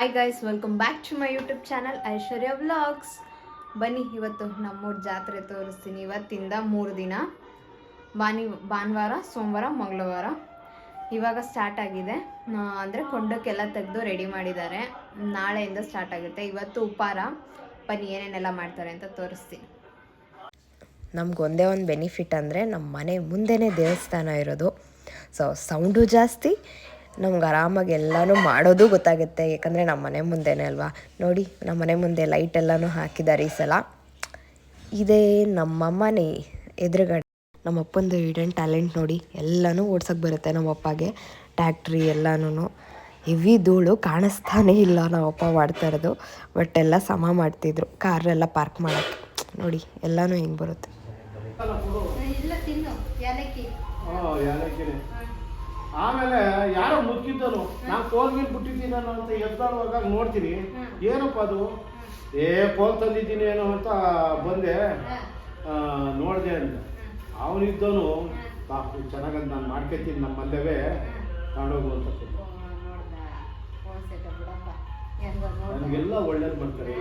Hi guys, welcome back to my YouTube channel Aishwarya vlogs. ಬನ್ನಿ, ಇವತ್ತು ನಮ್ಮೂರ ಜಾತ್ರೆ ತೋರಿಸ್ತೀನಿ. ಇವತ್ತಿಂದ 3 ದಿನ, ಭಾನುವಾರ, ಸೋಮವಾರ, ಮಂಗಳವಾರ ಇವಾಗ ಸ್ಟಾರ್ಟ್ ಆಗಿದೆ. ಅಂದರೆ ಕೊಂಡಕ್ಕೆಲ್ಲ ತೆಗೆದು ರೆಡಿ ಮಾಡಿದ್ದಾರೆ. ನಾಳೆಯಿಂದ ಸ್ಟಾರ್ಟ್ ಆಗುತ್ತೆ. ಇವತ್ತು ಉಪಹಾರ. ಬನ್ನಿ ಏನೇನೆಲ್ಲ ಮಾಡ್ತಾರೆ ಅಂತ ತೋರಿಸ್ತೀನಿ. ನಮ್ಗೆ ಒಂದೇ ಒಂದು ಬೆನಿಫಿಟ್ ಅಂದರೆ ನಮ್ಮ ಮನೆ ಮುಂದೆನೇ ದೇವಸ್ಥಾನ ಇರೋದು. ಸೌಂಡು ಜಾಸ್ತಿ, ನಮ್ಗೆ ಆರಾಮಾಗಿ ಎಲ್ಲನೂ ಮಾಡೋದು ಗೊತ್ತಾಗುತ್ತೆ. ಯಾಕಂದರೆ ನಮ್ಮ ಮನೆ ಮುಂದೆನೇ ಅಲ್ವಾ. ನೋಡಿ, ನಮ್ಮ ಮನೆ ಮುಂದೆ ಲೈಟ್ ಎಲ್ಲನೂ ಹಾಕಿದ್ದಾರೆ ಈ ಸಲ. ಇದೇ ನಮ್ಮಮ್ಮನೇ ಎದುರುಗಡೆ ನಮ್ಮ ಅಪ್ಪಂದು ಹಿಡನ್ ಟ್ಯಾಲೆಂಟ್ ನೋಡಿ. ಎಲ್ಲನೂ ಓಡ್ಸೋಕ್ಕೆ ಬರುತ್ತೆ ನಮ್ಮಪ್ಪಗೆ. ಟ್ಯಾಕ್ಟ್ರಿ ಎಲ್ಲನೂ ಹೆವಿ ಧೂಳು ಕಾಣಿಸ್ತಾನೇ ಇಲ್ಲ ನಮ್ಮಪ್ಪ ಮಾಡ್ತಾ ಇರೋದು. ಬಟ್ ಎಲ್ಲ ಸಮ ಮಾಡ್ತಿದ್ರು ಕಾರೆಲ್ಲ ಪಾರ್ಕ್ ಮಾಡೋಕ್ಕೆ. ನೋಡಿ ಎಲ್ಲನೂ ಹೆಂಗೆ ಬರುತ್ತೆ. ಆಮೇಲೆ ಯಾರೋ ಮುಚ್ಚಿದ್ದನು, ನಾನು ಫೋನ್ ಮೇಲೆ ಬಿಟ್ಟಿದ್ದೀನಿ ಅಂತ ಎದ್ದಾಡುವಾಗ ನೋಡ್ತೀನಿ, ಏನಪ್ಪ ಅದು, ಫೋನ್ ತಂದಿದ್ದೀನಿ ಏನೋ ಅಂತ ಬಂದೆ, ನೋಡಿದೆ ಅಂತ. ಅವನಿದ್ದನು ಚೆನ್ನಾಗಂತ ನಾನು ಮಾಡ್ಕೊತೀನಿ, ನಮ್ಮ ಮಲ್ಲವೇ ತಗೊಂಡೋಗು ಅಂತ. ನನಗೆಲ್ಲ ಒಳ್ಳೇದು ಮಾಡ್ತಾರೆ,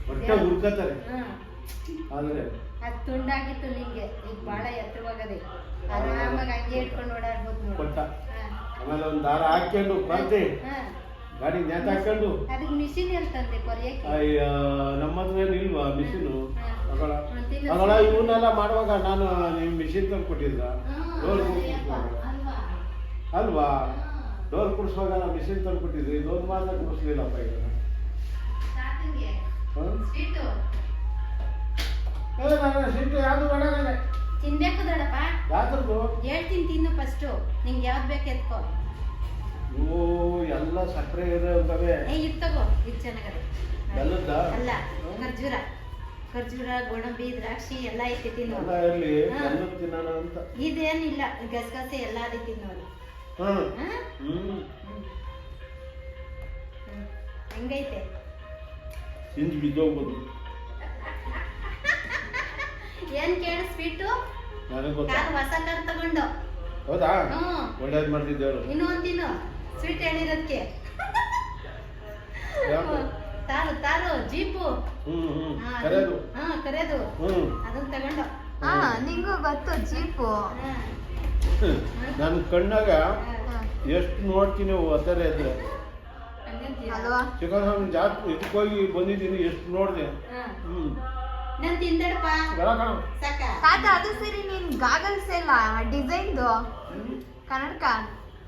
ಹೊಟ್ಟೆ ಹುಡ್ಕತ್ತಾರೆ. ಆದರೆ ಅದು ತುಂಡಾಗಿತ್ತು ನಿಂಗೆ, ಈಗ ಭಾಳ ಎತ್ತರವಾಗದೆ, ಆರಾಮಾಗಿ ಹಂಗೆ ಇಟ್ಕೊಂಡು ಓಡಾಡ್ಬೋದು. ಕೊಟ್ಟ ಆಮೇಲೆ ಒಂದು ದಾರ ಹಾಕ್ಕೊಂಡು ಬರ್ದೆ, ಗಾಡಿ ನೇತು ಹಾಕೊಂಡು. ಅದಕ್ಕೆ ಮಿಷಿನ್ ಹೇಳ್ತಂತೆ ಕೊರಿಯಕ್ಕೆ. ಅಯ್ಯ, ನಮ್ಮ ಹತ್ರ ಏನು ಇಲ್ವಾ ಮಿಷಿನು? ಅಗಳ ಇವನ್ನೆಲ್ಲ ಮಾಡುವಾಗ ನಾನು ನಿಮ್ಮ ಮಿಷಿನ್ ತಂದು ಕೊಟ್ಟಿದ್ದ, ಡೋರ್ ಅಲ್ವಾ? ಡೋರ್ ಕುಡಿಸುವಾಗ ನಾವು ಮಿಷಿನ್ ತಂದು ಕೊಟ್ಟಿದ್ವಿ, ಇದೊಂದು ಮಾತ್ರ ಕುಡಿಸ್ಲಿಲ್ಲಪ್ಪ. ಈಗ ಸಿಟ್ಟು ಯಾವುದು ಬೇಡ ನನಗೆ. ತಿನ್ಬೇಕು ದೊಡ್ಡಪ್ಪ, ಯಾವ್ದು ಹೇಳ್ತೀನಿ, ತಿನ್ನು ಫಸ್ಟು. ನಿಂಗೆ ಯಾವ್ದು ಬೇಕು ಎತ್ಕೋ. ಇವು ಎಲ್ಲ ಸಕ್ಕರೆ ಇರ್ತವೆ. ಇದು ತಗೋ, ಇದು ಚೆನ್ನಾಗದೆ. ಬೆಲ್ಲದ ಅಲ್ಲ, ಖರ್ಜೂರ, ಖರ್ಜೂರ, ಗೋಡಂಬಿ, ದ್ರಾಕ್ಷಿ ಎಲ್ಲ ಐತಿ, ತಿನ್ನು. ಇರಲಿ, ಬೆಲ್ಲದ ತಿನ್ನೋಣ ಅಂತ. ಇದೇನಿಲ್ಲ, ಗಸಗಸೆ ಎಲ್ಲ ಅದೇ ತಿನ್ನೋದು. ಹೆಂಗೈತೆ? ತಿಂದು ಬಿದ್ದೋಗ್ಬೋದು. ಏನ್ ಕೇಳು ಸ್ವೀಟು? ಹೊಸ ಕಾರ್ ತಗೊಂಡು. ಹೌದಾ? ಒಳ್ಳೇದು ಮಾಡ್ತಿದ್ದೇವೆ. ಇನ್ನು ಒಂದಿನ್ನು ಸ್ವೀಟ್ ಹೇಳಿರೋದಕ್ಕೆ. ತಾರು ತಾರು ಜೀಪು ಕರೆದು ಅದನ್ನ ತಗೊಂಡು. ನಿಂಗೂ ಗೊತ್ತು ಜೀಪು. ನನ್ನ ಕಣ್ಣಾಗ ಎಷ್ಟು ನೋಡ್ತೀನಿ ಒತ್ತರ ಇದ್ರೆ. ಚಿಕ್ಕಸ್ವಾಮಿ ಜಾಸ್ತಿ ಇದಕ್ಕೋಗಿ ಬಂದಿದ್ದೀನಿ, ಎಷ್ಟು ನೋಡಿದೆ. ನಾನು ತಿಂದಡಪ್ಪ ತಾತ. ಅದು ಸರಿ, ನೀನ್ ಗಾಗಲ್ಸ್ ಎಲ್ಲ ಡಿಸೈನ್ದು ಕನ್ನಡಕ.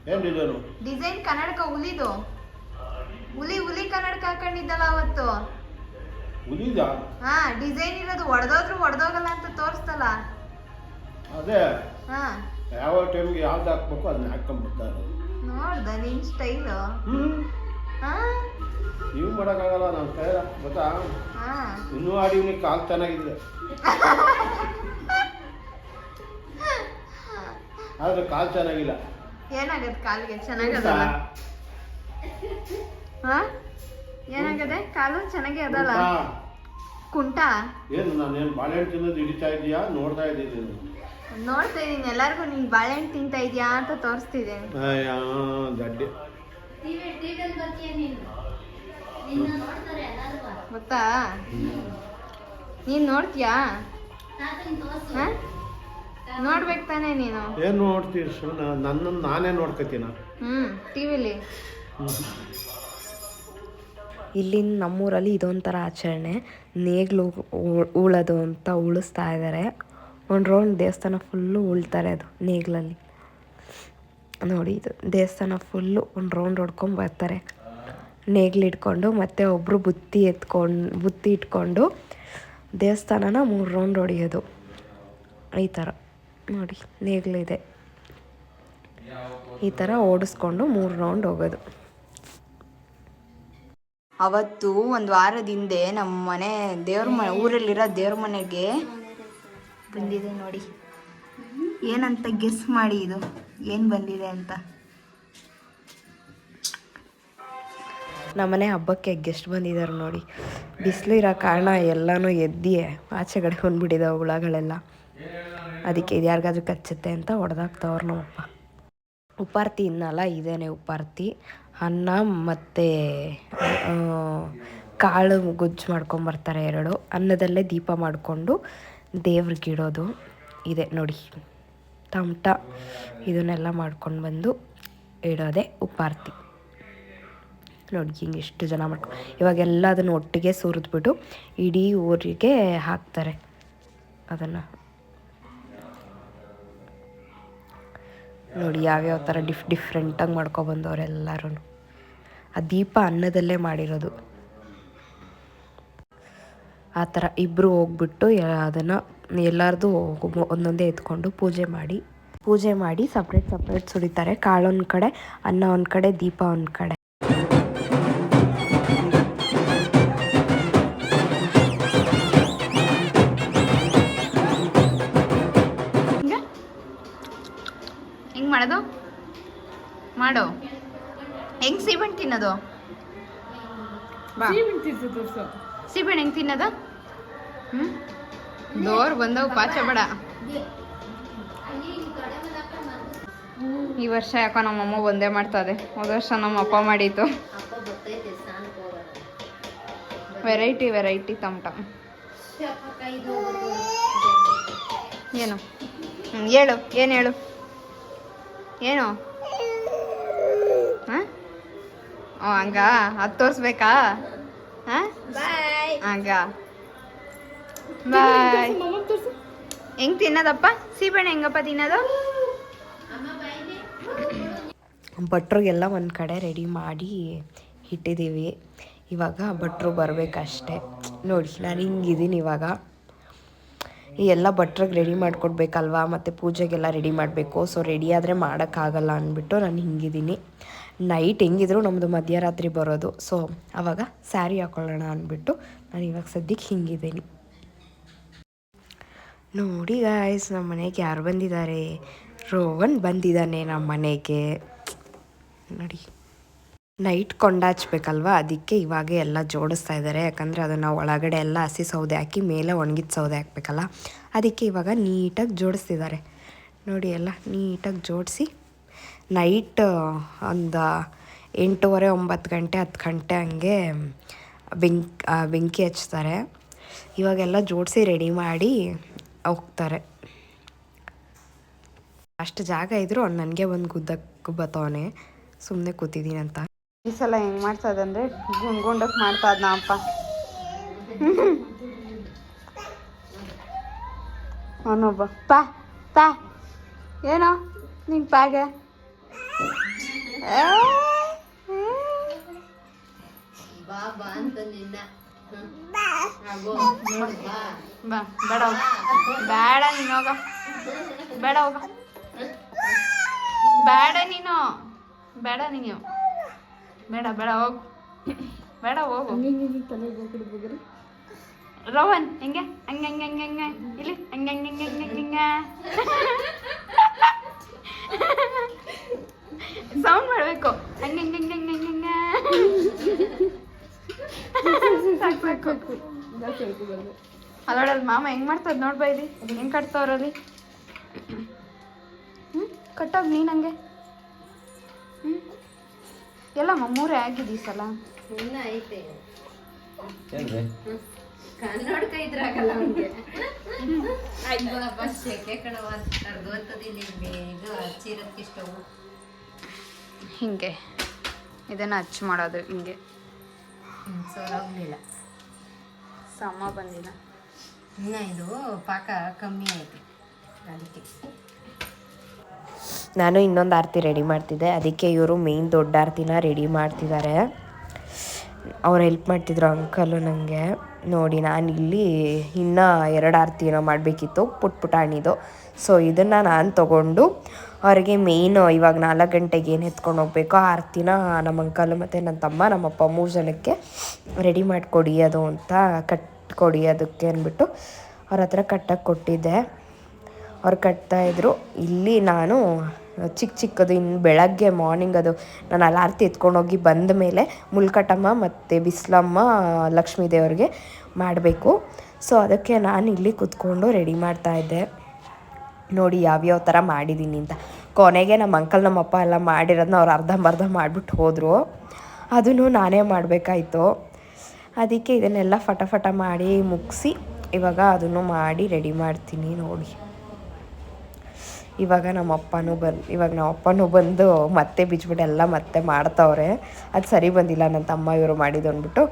ಏನ್ ಡಿಸೈನು? ಡಿಸೈನ್ ಕನ್ನಡಕ, ಹುಲಿದು. ಹುಲಿ ಕನ್ನಡಕ ಹಾಕೊಂಡಿದ್ದಲ್ಲ ಅವತ್ತು. ಹುಲಿದ? ಹಾ, ಡಿಸೈನ್ ಇರೋದು. ಒಡೆದೋಗಲ್ಲ ಅಂತ ತೋರಿಸ್ತಲ್ಲ. ಅದೇ ಹಾ, ಯಾವ ಟೈಮ್ಗೆ ಯಾವ್ದು ಹಾಕ್ಬೇಕು ಅದನ್ನ ಹಾಕೊಂಡ್ಬಿಡ್ತಾರೆ. ನೋಡ್ದ ನಿನ್ ಸ್ಟೈಲು? ನೀವು ಮಾಡೋಕ್ಕಾಗಲ್ಲ, ನಮ್ಮ ಕೈಲ ಗೊತ್ತಾ. ಇನ್ನೂ ಆಡಿವ್ನಿ, ಕಾಲು ಚೆನ್ನಾಗಿದೆ, ಆದ್ರೆ ಕಾಲು ಚೆನ್ನಾಗಿಲ್ಲ. ಏನಾಗತ್ತೆ ಕಾಲಿಗೆ? ಚೆನ್ನಾಗದಲ್ಲ. ಏನಾಗದೆ ಕಾಲು? ಚೆನ್ನಾಗಿ ಅದಲ್ಲ. ಕುಂಟ ಏನು? ನಾನೇನು ಬಾಳೆಹಣ್ಣು ತಿನ್ನೋದು ಹಿಡಿತಾ ಇದೀಯಾ? ನೋಡ್ತಾ ಇದ್ದೀನಿ, ನೋಡ್ತಾ ಇದೀನಿ. ಎಲ್ಲರಿಗೂ ನೀನ್ ಬಾಳೆಹಣ್ಣು ತಿಂತಾ ಇದೀಯಾ ಅಂತ ತೋರಿಸ್ತಿದ್ದೇನೆ. ಗಡ್ಡೆ ಗೊತ್ತಾ? ನೀನ್ ನೋಡ್ತೀಯಾ? ನೋಡ್ಬೇಕು ತಾನೇ ನೀನು. ಏನ್ ನೋಡ್ತೀವಿ? ನನ್ನನ್ನು ನಾನೇ ನೋಡ್ಕೊತೀನ ಟಿವಿಲಿ. ಇಲ್ಲಿನ ನಮ್ಮೂರಲ್ಲಿ ಇದೊಂಥರ ಆಚರಣೆ. ನೇಗ್ಲು ಉಳೋದು ಅಂತ ಉಳಿಸ್ತಾ ಇದ್ದಾರೆ. ಒಂದು ರೌಂಡ್ ದೇವಸ್ಥಾನ ಫುಲ್ಲು ಉಳ್ತಾರೆ ಅದು ನೇಗ್ಲಲ್ಲಿ. ನೋಡಿ, ಇದು ದೇವಸ್ಥಾನ ಫುಲ್ಲು ಒಂದು ರೌಂಡ್ ಹೊಡ್ಕೊಂಡು ಬರ್ತಾರೆ ನೇಗ್ಲು ಇಟ್ಕೊಂಡು. ಮತ್ತು ಒಬ್ಬರು ಬುತ್ತಿ ಇಟ್ಕೊಂಡು ದೇವಸ್ಥಾನನ 3 ರೌಂಡ್ ಹೊಡೆಯೋದು. ಈ ಥರ ನೋಡಿ, ನೇಗ್ಲಿದೆ, ಈ ಥರ ಓಡಿಸ್ಕೊಂಡು 3 ರೌಂಡ್ ಹೋಗೋದು. ಅವತ್ತು ಒಂದು ವಾರದ ಹಿಂದೆ ನಮ್ಮ ಮನೆ ಊರಲ್ಲಿರೋ ದೇವ್ರ ಮನೆಗೆ ಬಂದಿದೆ. ನೋಡಿ ಏನಂತ ಗೆಸ್ ಮಾಡಿ, ಇದು ಏನು ಬಂದಿದೆ ಅಂತ. ನಮ್ಮನೆ ಹಬ್ಬಕ್ಕೆ ಗೆಸ್ಟ್ ಬಂದಿದ್ದಾರೆ ನೋಡಿ. ಬಿಸಿಲು ಇರೋ ಕಾರಣ ಎಲ್ಲನೂ ಎದ್ದಿ ಆಚೆ ಕಡೆ ಬಂದ್ಬಿಟ್ಟಿದ್ದಾವೆ ಹುಳಗಳೆಲ್ಲ. ಅದಕ್ಕೆ ಇದು ಯಾರಿಗಾದ್ರೂ ಕಚ್ಚುತ್ತೆ ಅಂತ ಹೊಡೆದಾಕ್ತವ್ರು ನಮ್ಮಪ್ಪ. ಉಪ್ಪಾರ್ತಿ ಇನ್ನಲ್ಲ ಇದೇನೆ ಉಪ್ಪಾರ್ತಿ. ಅನ್ನ ಮತ್ತು ಕಾಳು ಗೊಜ್ಜು ಮಾಡ್ಕೊಂಬರ್ತಾರೆ 2. ಅನ್ನದಲ್ಲೇ ದೀಪ ಮಾಡಿಕೊಂಡು ದೇವ್ರಿಗಿಡೋದು ಇದೆ ನೋಡಿ. ತಮಟ ಇದನ್ನೆಲ್ಲ ಮಾಡ್ಕೊಂಡು ಬಂದು ಇಡೋದೆ ಉಪ್ಪಾರ್ತಿ ನೋಡಿ. ಹಿಂಗೆ ಎಷ್ಟು ಜನ ಇವಾಗೆಲ್ಲ ಅದನ್ನು ಒಟ್ಟಿಗೆ ಸುರಿದ್ಬಿಟ್ಟು ಇಡೀ ಊರಿಗೆ ಹಾಕ್ತಾರೆ ಅದನ್ನು ನೋಡಿ. ಯಾವ್ಯಾವ ಥರ ಡಿಫ್ರೆಂಟಾಗಿ ಮಾಡ್ಕೊಬಂದವ್ರೆಲ್ಲರೂ. ಆ ದೀಪ ಅನ್ನದಲ್ಲೇ ಮಾಡಿರೋದು. ಆ ಥರ ಇಬ್ಬರು ಹೋಗ್ಬಿಟ್ಟು ಅದನ್ನು ಎಲ್ಲರದು ಒಂದೊಂದೇ ಎತ್ಕೊಂಡು ಪೂಜೆ ಮಾಡಿ ಸಪ್ರೇಟ್ ಸುರಿತಾರೆ. ಕಾಳು ಒಂದು ಕಡೆ, ಅನ್ನ ಒಂದು ಕಡೆ, ದೀಪ ಒಂದು ಕಡೆ. ಹೆಂಗೆ ಮಾಡೋದು ಮಾಡೋ, ಹೆಂಗೆ ಸೀಬೆಣ್ಣೆ ತಿನ್ನೋದು? ಸೀಬೆಣ್ಣೆ ಹೆಂಗೆ ತಿನ್ನೋದು? ದೋರ್ ಬಂದವು ಪಾಚ ಬೇಡ. ಈ ವರ್ಷ ಯಾಕೋ ನಮ್ಮಮ್ಮ ಒಂದೇ ಮಾಡ್ತದೆ. ಹೋದ ವರ್ಷ ನಮ್ಮ ಅಪ್ಪ ಮಾಡಿತ್ತು. ವೆರೈಟಿ ತಮಟ. ಏನು ಹೇಳು, ಏನು ಹೇಳು, ಏನು? ಹಾಂ ಹಂಗ ಅದು ತೋರಿಸ್ಬೇಕಾ? ಹಾಂ ಹಂಗ ಬಾಯ್. ಹೆಂಗೆ ತಿನ್ನೋದಪ್ಪ ಸೀಬೆಣ್ಣೆ? ಹೆಂಗಪ್ಪ ತಿನ್ನೋದು? ಭಟ್ರಿಗೆಲ್ಲ ಒಂದು ಕಡೆ ರೆಡಿ ಮಾಡಿ ಇಟ್ಟಿದ್ದೀವಿ. ಇವಾಗ ಭಟ್ರು ಬರಬೇಕಷ್ಟೆ ನೋಡಿ. ನಾನು ಹಿಂಗಿದ್ದೀನಿ ಇವಾಗ. ಈ ಎಲ್ಲ ಭಟ್ರಿಗೆ ರೆಡಿ ಮಾಡಿಕೊಡ್ಬೇಕಲ್ವಾ, ಮತ್ತು ಪೂಜೆಗೆಲ್ಲ ರೆಡಿ ಮಾಡಬೇಕು. ಸೊ ರೆಡಿ ಆದರೆ ಮಾಡೋಕ್ಕಾಗಲ್ಲ ಅಂದ್ಬಿಟ್ಟು ನಾನು ಹಿಂಗಿದ್ದೀನಿ. ನೈಟ್ ಹೆಂಗಿದ್ರು ನಮ್ಮದು ಮಧ್ಯರಾತ್ರಿ ಬರೋದು. ಸೊ ಆವಾಗ ಸ್ಯಾರಿ ಹಾಕೊಳ್ಳೋಣ ಅಂದ್ಬಿಟ್ಟು ನಾನು ಇವಾಗ ಸದ್ಯಕ್ಕೆ ಹಿಂಗಿದ್ದೀನಿ ನೋಡಿ. ಗಾಯ್ಸ್, ನಮ್ಮ ಮನೆಗೆ ಯಾರು ಬಂದಿದ್ದಾರೆ? ರೋಹನ್ ಬಂದಿದ್ದಾನೆ ನಮ್ಮ ಮನೆಗೆ ನೋಡಿ. ನೈಟ್ ಕೊಂಡಾಚ್ಬೇಕಲ್ವ, ಅದಕ್ಕೆ ಇವಾಗ ಎಲ್ಲ ಜೋಡಿಸ್ತಾ ಇದ್ದಾರೆ. ಯಾಕಂದರೆ ಅದನ್ನು ಒಳಗಡೆ ಎಲ್ಲ ಹಸಿ ಸೌದೆ ಹಾಕಿ ಮೇಲೆ ಒಣಗಿದ ಸೌದೆ ಹಾಕಬೇಕಲ್ಲ, ಅದಕ್ಕೆ ಇವಾಗ ನೀಟಾಗಿ ಜೋಡಿಸ್ತಿದ್ದಾರೆ ನೋಡಿ. ಎಲ್ಲ ನೀಟಾಗಿ ಜೋಡಿಸಿ ನೈಟ್ ಒಂದು 8:30 9 ಗಂಟೆ 10 ಗಂಟೆ ಹಂಗೆ ಬೆಂಕಿ ಹಚ್ತಾರೆ. ಇವಾಗೆಲ್ಲ ಜೋಡಿಸಿ ರೆಡಿ ಮಾಡಿ ಹೋಗ್ತಾರೆ. ಅಷ್ಟು ಜಾಗ ಇದ್ದರೂ ಅವ್ನು ನನಗೆ ಒಂದು ಗುದ್ದಕ್ಕೆ ಬತ್ತವನೆ. ಸುಮ್ಮನೆ ಕೂತಿದ್ದೀನಿ ಅಂತ. ಈ ಸಲ ಹೆಂಗೆ ಮಾಡ್ತದಂದರೆ ಗುಂಡಕ್ಕೆ ಮಾಡ್ತಾ ಇದ್ನ ಅಪ್ಪ. ಅವನೊಬ್ಬ ತಾ ಏನೋ ನಿನ್ನ ಪಾಗೆ ಬಾ ಬೇಡ ಬೇಡ ನೀನು ಹೋಗ, ಬೇಡ ಹೋಗ, ಬೇಡ ನೀನು, ಬೇಡ ನೀನು, ಬೇಡ ಹೋಗು, ಬೇಡ ಹೋಗು. ರೋಹನ್ ಹೆಂಗೆ ಹಂಗೆ ಹಂಗೆ ಹಂಗೆ ಹಂಗೆ ಇಲ್ಲಿ ಹಂಗೆ ಹಂಗೆ ಹಂಗೆ ಹಂಗೆ ಹಂಗೆ ಸೌಂಡ್ ಮಾಡಬೇಕು. ಹಂಗೆ ಹಂಗೆ ಹಂಗೆ ಹಂಗೆ ಹಂಗೆ ಅಲ್ಲೋಡಲ್ಲಿ ಮಾಮ ಹೆಂಗೆ ಮಾಡ್ತದ ನೋಡ್ಬಾ. ಇಲ್ಲಿ ಹೆಂಗೆ ಕಟ್ತವ್ರಲ್ಲಿ. ಕಟ್ಟೋಗಿ ನೀನು ಹಂಗೆ. ಎಲ್ಲ ಮಮ್ಮೂರೇ ಆಗಿದೆ ಈ ಸಲ. ಇನ್ನ ಐತೆ ಕನ್ನಡಕ ಇದ್ರಾಗಲ್ಲ ಅವನಿಗೆ. ಹಿಂಗೆ ಇದನ್ನು ಹಚ್ಚಿ ಮಾಡೋದು ಹಿಂಗೆ. ಸೋಲಾಗಲಿಲ್ಲ, ಸಮ ಬಂದಿಲ್ಲ ಇನ್ನು. ಇದು ಪಾಕ ಕಮ್ಮಿ ಆಯಿತು ಅದಕ್ಕೆ. ನಾನು ಇನ್ನೊಂದು ಆರತಿ ರೆಡಿ ಮಾಡ್ತಿದ್ದೆ, ಅದಕ್ಕೆ ಇವರು ಮೇಯ್ನ್ ದೊಡ್ಡ ಆರತಿನ ರೆಡಿ ಮಾಡ್ತಿದ್ದಾರೆ. ಅವ್ರು ಹೆಲ್ಪ್ ಮಾಡ್ತಿದ್ರು ಅಂಕಲು ನನಗೆ ನೋಡಿ. ನಾನು ಇಲ್ಲಿ ಇನ್ನೂ 2 ಆರತಿನ ಮಾಡಬೇಕಿತ್ತು ಪುಟಾಣಿದು. ಸೊ ಇದನ್ನು ನಾನು ತೊಗೊಂಡು ಅವ್ರಿಗೆ ಮೇಯ್ನು ಇವಾಗ 4 ಗಂಟೆಗೆ ಏನು ಎತ್ಕೊಂಡು ಹೋಗ್ಬೇಕೋ ಆ ಆರತಿನ ನಮ್ಮ ಅಂಕಲು ಮತ್ತು ನನ್ನ ತಮ್ಮ ನಮ್ಮಪ್ಪ 3 ಜನಕ್ಕೆ ರೆಡಿ ಮಾಡಿಕೊಡಿ ಅದು ಅಂತ ಕಟ್ಕೊಡಿ ಅದಕ್ಕೆ ಅಂದ್ಬಿಟ್ಟು ಅವ್ರ ಹತ್ರ ಕಟ್ಟಕ್ಕೆ ಕೊಟ್ಟಿದ್ದೆ. ಅವ್ರು ಕಟ್ತಾಯಿದ್ರು. ಇಲ್ಲಿ ನಾನು ಚಿಕ್ಕದು ಇನ್ನು ಬೆಳಗ್ಗೆ ಮಾರ್ನಿಂಗ್ ಅದು ನಾನು ಅಲ್ಲಿ ಆರತಿ ಎತ್ಕೊಂಡೋಗಿ ಬಂದ ಮೇಲೆ ಮುಲ್ಕಟ್ಟಮ್ಮ ಮತ್ತು ಬಿಸ್ಲಮ್ಮ ಲಕ್ಷ್ಮೀ ದೇವ್ರಿಗೆ ಮಾಡಬೇಕು. ಸೊ ಅದಕ್ಕೆ ನಾನು ಇಲ್ಲಿ ಕೂತ್ಕೊಂಡು ರೆಡಿ ಮಾಡ್ತಾಯಿದ್ದೆ. ನೋಡಿ ಯಾವ್ಯಾವ ಥರ ಮಾಡಿದ್ದೀನಿ ಅಂತ. ಕೊನೆಗೆ ನಮ್ಮ ಅಂಕಲ್ ನಮ್ಮ ಅಪ್ಪ ಎಲ್ಲ ಮಾಡಿರೋದನ್ನ ಅವ್ರು ಅರ್ಧಂಬರ್ಧ ಮಾಡಿಬಿಟ್ಟು ಹೋದರು. ಅದನ್ನು ನಾನೇ ಮಾಡಬೇಕಾಯ್ತು. ಅದಕ್ಕೆ ಇದನ್ನೆಲ್ಲ ಫಟ ಮಾಡಿ ಮುಗಿಸಿ ಇವಾಗ ಅದನ್ನು ಮಾಡಿ ರೆಡಿ ಮಾಡ್ತೀನಿ ನೋಡಿ. ಇವಾಗ ನಮ್ಮ ಅಪ್ಪನೂ ಬಂದು ಮತ್ತೆ ಬಿಚ್ಬಿಟ್ಟು ಎಲ್ಲ ಮತ್ತೆ ಮಾಡ್ತಾವ್ರೆ. ಅದು ಸರಿ ಬಂದಿಲ್ಲ ನನ್ನ ತಮ್ಮ ಇವರು ಮಾಡಿದ್ದು ಅಂದ್ಬಿಟ್ಟು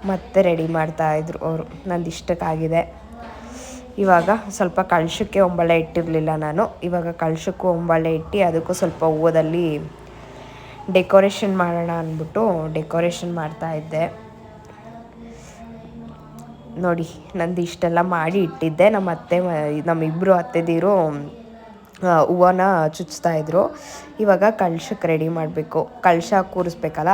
ಮತ್ತೆ ರೆಡಿ ಮಾಡ್ತಾಯಿದ್ರು ಅವರು. ನಂದು ಇಷ್ಟಕ್ಕಾಗಿದೆ. ಇವಾಗ ಸ್ವಲ್ಪ ಕಳಶಕ್ಕೆ ಒಂಬಳೆ ಇಟ್ಟಿರಲಿಲ್ಲ ನಾನು. ಇವಾಗ ಕಳಶಕ್ಕೂ ಒಂಬಳೆ ಇಟ್ಟು ಅದಕ್ಕೂ ಸ್ವಲ್ಪ ಹೂವದಲ್ಲಿ ಡೆಕೋರೇಷನ್ ಮಾಡೋಣ ಅಂದ್ಬಿಟ್ಟು ಡೆಕೋರೇಷನ್ ಮಾಡ್ತಾಯಿದ್ದೆ ನೋಡಿ. ನಂದು ಇಷ್ಟೆಲ್ಲ ಮಾಡಿ ಇಟ್ಟಿದ್ದೆ. ನಮ್ಮಿಬ್ಬರು ಅತ್ತೆದೀರು ಹೂವನ್ನ ಚುಚ್ತಾಯಿದ್ರು. ಇವಾಗ ಕಳಶಕ್ಕೆ ರೆಡಿ ಮಾಡಬೇಕು, ಕಳಶ ಕೂರಿಸ್ಬೇಕಲ್ಲ.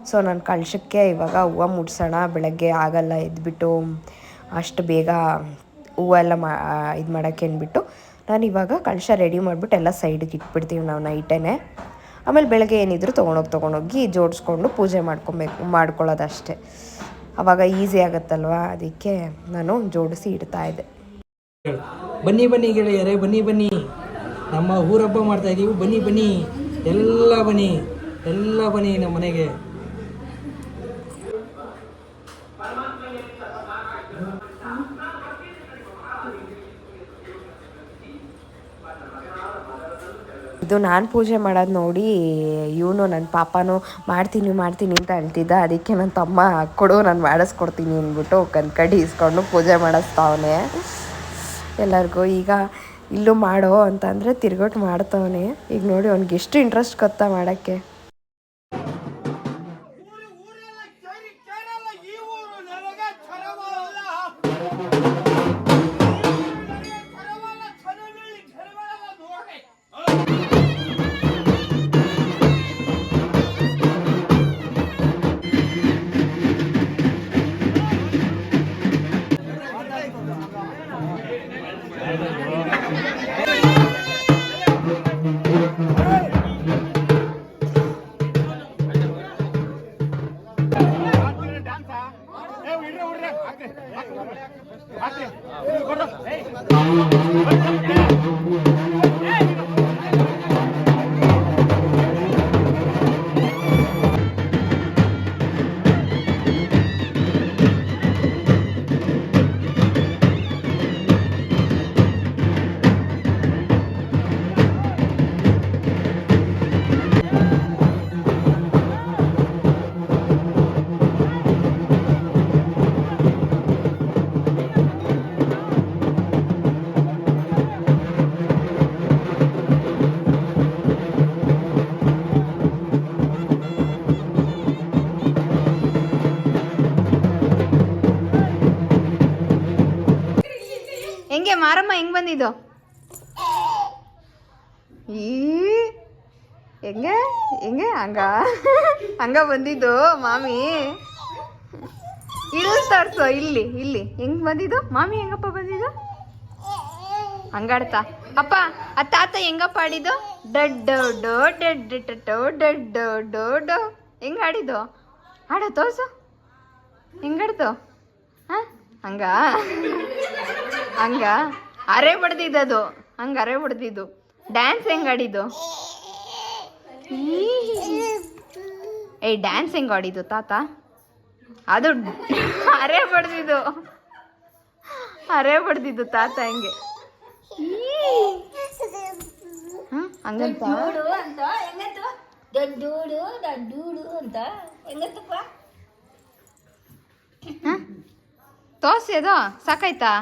ಸೊ ನಾನು ಕಳಶಕ್ಕೆ ಇವಾಗ ಹೂವು ಮುಡ್ಸೋಣ, ಬೆಳಗ್ಗೆ ಆಗಲ್ಲ ಎದ್ಬಿಟ್ಟು ಅಷ್ಟು ಬೇಗ ಹೂವೆಲ್ಲ ಇದು ಮಾಡೋಕ್ಕೆ ಅಂದ್ಬಿಟ್ಟು ನಾನು ಇವಾಗ ಕಳಶ ರೆಡಿ ಮಾಡಿಬಿಟ್ಟು ಎಲ್ಲ ಸೈಡಿಗೆ ಇಟ್ಬಿಡ್ತೀವಿ ನಾವು ನೈಟೇ. ಆಮೇಲೆ ಬೆಳಗ್ಗೆ ಏನಿದ್ರು ತೊಗೊಂಡೋಗಿ ಜೋಡಿಸ್ಕೊಂಡು ಪೂಜೆ ಮಾಡ್ಕೊಳ್ಳೋದಷ್ಟೇ. ಆವಾಗ ಈಸಿ ಆಗುತ್ತಲ್ವ, ಅದಕ್ಕೆ ನಾನು ಜೋಡಿಸಿ ಇಡ್ತಾಯಿದ್ದೆ. ಬನ್ನಿ ಗೆಳೆಯರೇ, ಬನ್ನಿ ನಮ್ಮ ಊರಬ್ಬ ಮಾಡ್ತಾ ಇದ್ದೀವಿ. ಬನ್ನಿ ಎಲ್ಲ ಬನ್ನಿ ನಮ್ಮ ಮನೆಗೆ. ಇದು ನಾನು ಪೂಜೆ ಮಾಡೋದು ನೋಡಿ ಇವನು ನನ್ನ ಪಾಪನೂ ಮಾಡ್ತೀನಿ ಅಂತ ಹೇಳ್ತಿದ್ದ. ಅದಕ್ಕೆ ನನ್ನ ತಮ್ಮ ಕೊಡು ನಾನು ಮಾಡಿಸ್ಕೊಡ್ತೀನಿ ಅಂದ್ಬಿಟ್ಟು ಕಡಿ ಇಸ್ಕೊಂಡು ಪೂಜೆ ಮಾಡಿಸ್ತಾವನೆ ಎಲ್ಲರಿಗೂ. ಈಗ ಇಲ್ಲೂ ಮಾಡೋ ಅಂತಂದರೆ ತಿರ್ಗೊಟ್ಟು ಮಾಡ್ತಾವನೆ. ಈಗ ನೋಡಿ ಅವ್ನಿಗೆ ಎಷ್ಟು ಇಂಟ್ರೆಸ್ಟ್ ಗೊತ್ತಾ ಮಾಡೋಕ್ಕೆ. ಹೆಂಗೆ ಮಾರಮ್ಮ ಹೆಂಗ್ ಬಂದಿದ್ದು? ಹೆಂಗೆ ಹಂಗ ಬಂದಿದ್ದು ಮಾಮಿ. ಇಲ್ಲಿ ತೋರ್ಸೋ, ಇಲ್ಲಿ ಹೆಂಗ್ ಬಂದಿದ್ದು ಮಾಮಿ? ಹೆಂಗಪ್ಪ ಬಂದಿದ್ದು? ಹಂಗಾಡ್ತಾ ಅಪ್ಪ ಆ ತಾತ ಹೆಂಗಪ್ಪ ಆಡಿದ್ದು? ಡಡ್ಡೋ ಹೆಂಗ ಆಡಿದ್ದು? ಆಡೋ ತೋರ್ಸು, ಹೆಂಗಾಡ್ತು? ಹಂಗ ಅರೆ ಬಡ್ದಿದ್ದು, ಅರೆ ಬಡ್ದಿದ್ದು. ಡ್ಯಾನ್ಸ್ ಹೆಂಗ್ ಆಡಿದ್ದು? ಡ್ಯಾನ್ಸ್ ಹೆಂಗ್ ಆಡಿದ್ದು ತಾತ? ಅದು ಅರೆ ಬಡ್ದಿದ್ದು ತಾತ ಹೆಂಗೆ ಹಂಗಂತ ತೋರ್ಸಿ. ಅದು ಸಾಕಾಯ್ತಾ?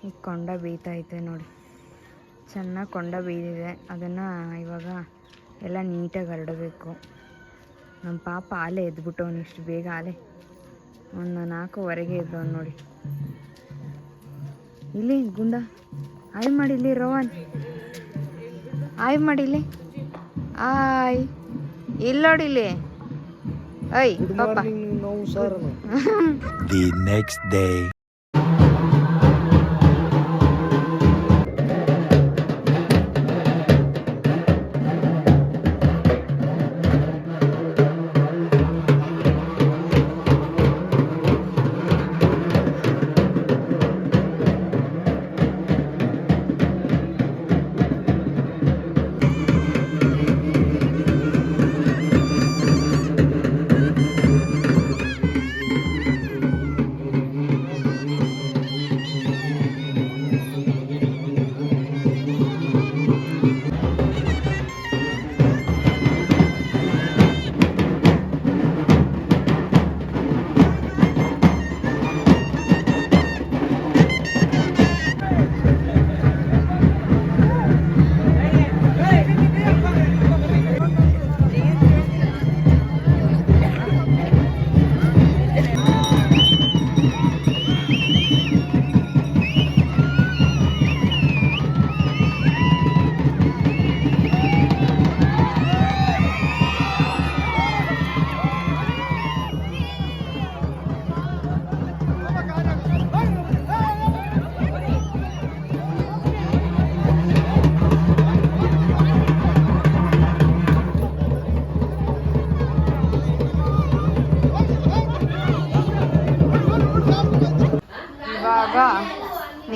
ಈ ಕೊಂಡ ಬೇಯ್ತೈತೆ ನೋಡಿ, ಚೆನ್ನಾಗಿ ಕೊಂಡ ಬೇಯ್ದಿದೆ. ಅದನ್ನು ಇವಾಗ ಎಲ್ಲ ನೀಟಾಗಿ ಹರಡಬೇಕು. ನಮ್ಮ ಪಾಪ ಆಲೆ ಎದ್ಬಿಟ್ಟು ಇಷ್ಟು ಬೇಗ ಆಲೆ ಒಂದು 4:15 ಎದ್ದು ನೋಡಿ. ಇಲ್ಲಿ ಗುಂಡ ಆಯ್ ಮಾಡಿಲ್ಲಿ, ರೋಹನ್ ಆಯ್ ಮಾಡಿಲ್ಲಿ, ಆಯ್ ಇಲ್ಲಿ ನೋಡಿಲ್ಲಿ. ಐ ಪಾಪ. The next day.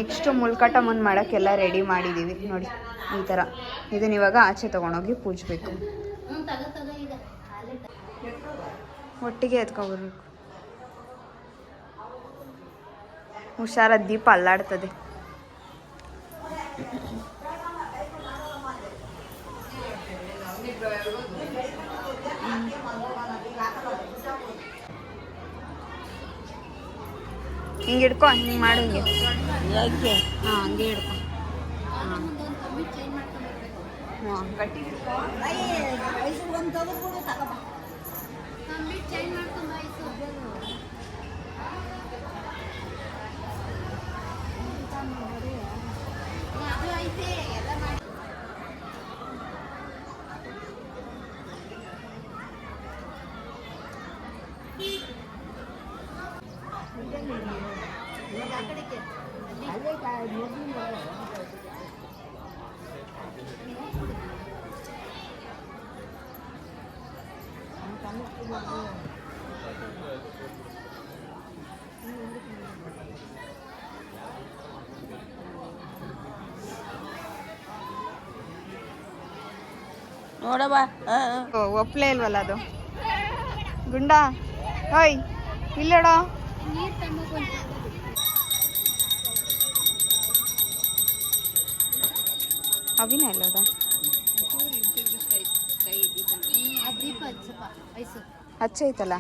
ನೆಕ್ಸ್ಟ್ ಮುಲ್ಕಟ ಮುಂದೆ ಮಾಡೋಕ್ಕೆಲ್ಲ ರೆಡಿ ಮಾಡಿದ್ದೀವಿ ನೋಡಿ ಈ ಥರ. ಇದನ್ನ ಇವಾಗ ಆಚೆ ತೊಗೊಂಡೋಗಿ ಪೂಜಬೇಕು. ಒಟ್ಟಿಗೆ ಎತ್ಕೊಬರ್ಬೇಕು. ಹುಷಾರ, ದೀಪ ಅಲ್ಲಾಡ್ತದೆ. ಹಿಂಗೆ ಹಿಡ್ಕೊ, ಹಿಂಗೆ ಮಾಡು, ಹಿಂಗೆ. ಹಾಂ, ಹಂಗೆ ಹಿಡ್ಕೊ. ಹಾಂ, ಗಟ್ಟಿ ಹಿಡ್ಕೊ. ನೋಡವ ಒಪ್ಲೇ ಇಲ್ವಲ್ಲ ಅದು ಗುಂಡ. ಹೋಯ್ ಇಲ್ಲಡೋ. ಅವಿನ ಇಲ್ಲದ ಹಚ್ಚೈತಲ್ಲ.